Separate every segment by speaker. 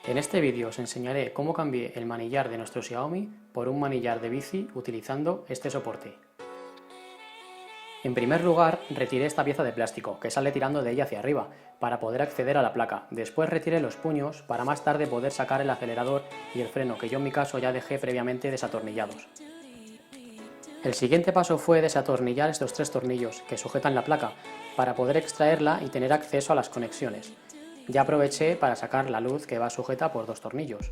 Speaker 1: En este vídeo os enseñaré cómo cambié el manillar de nuestro Xiaomi por un manillar de bici utilizando este soporte. En primer lugar, retiré esta pieza de plástico que sale tirando de ella hacia arriba para poder acceder a la placa. Después retiré los puños para más tarde poder sacar el acelerador y el freno, que yo en mi caso ya dejé previamente desatornillados. El siguiente paso fue desatornillar estos tres tornillos que sujetan la placa para poder extraerla y tener acceso a las conexiones. Ya aproveché para sacar la luz que va sujeta por dos tornillos.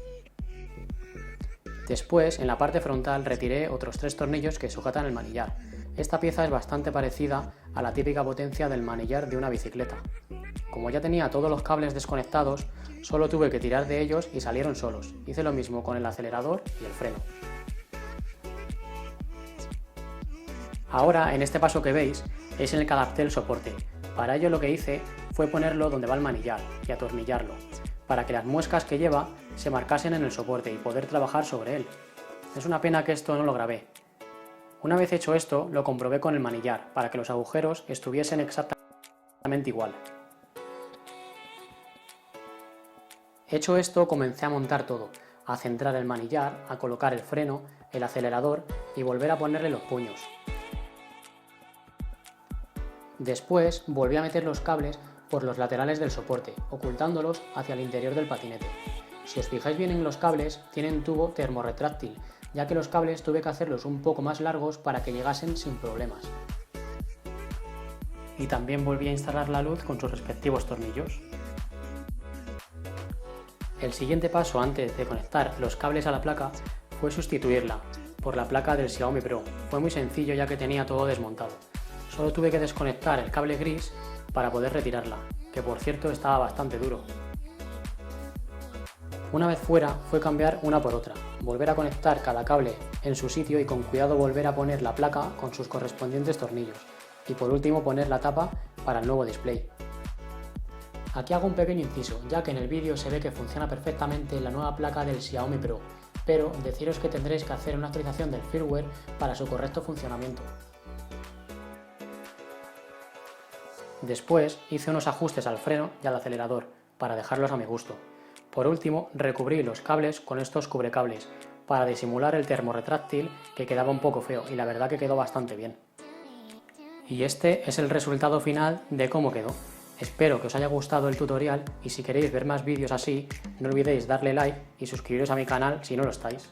Speaker 1: Después, en la parte frontal, retiré otros tres tornillos que sujetan el manillar. Esta pieza es bastante parecida a la típica potencia del manillar de una bicicleta. Como ya tenía todos los cables desconectados, solo tuve que tirar de ellos y salieron solos. Hice lo mismo con el acelerador y el freno. Ahora, en este paso que veis, es en el que adapté el soporte. Para ello lo que hice fue ponerlo donde va el manillar y atornillarlo, para que las muescas que lleva se marcasen en el soporte y poder trabajar sobre él. Es una pena que esto no lo grabé. Una vez hecho esto, lo comprobé con el manillar, para que los agujeros estuviesen exactamente igual. Hecho esto, comencé a montar todo, a centrar el manillar, a colocar el freno, el acelerador y volver a ponerle los puños. Después volví a meter los cables por los laterales del soporte, ocultándolos hacia el interior del patinete. Si os fijáis bien en los cables, tienen tubo termorretráctil, ya que los cables tuve que hacerlos un poco más largos para que llegasen sin problemas. Y también volví a instalar la luz con sus respectivos tornillos. El siguiente paso antes de conectar los cables a la placa fue sustituirla por la placa del Xiaomi Pro. Fue muy sencillo ya que tenía todo desmontado. Solo tuve que desconectar el cable gris para poder retirarla, que por cierto estaba bastante duro. Una vez fuera fue cambiar una por otra, volver a conectar cada cable en su sitio y con cuidado volver a poner la placa con sus correspondientes tornillos y por último poner la tapa para el nuevo display. Aquí hago un pequeño inciso, ya que en el vídeo se ve que funciona perfectamente la nueva placa del Xiaomi Pro, pero deciros que tendréis que hacer una actualización del firmware para su correcto funcionamiento. Después hice unos ajustes al freno y al acelerador para dejarlos a mi gusto. Por último, recubrí los cables con estos cubrecables para disimular el termorretráctil, que quedaba un poco feo y la verdad que quedó bastante bien. Y este es el resultado final de cómo quedó. Espero que os haya gustado el tutorial y si queréis ver más vídeos así, no olvidéis darle like y suscribiros a mi canal si no lo estáis.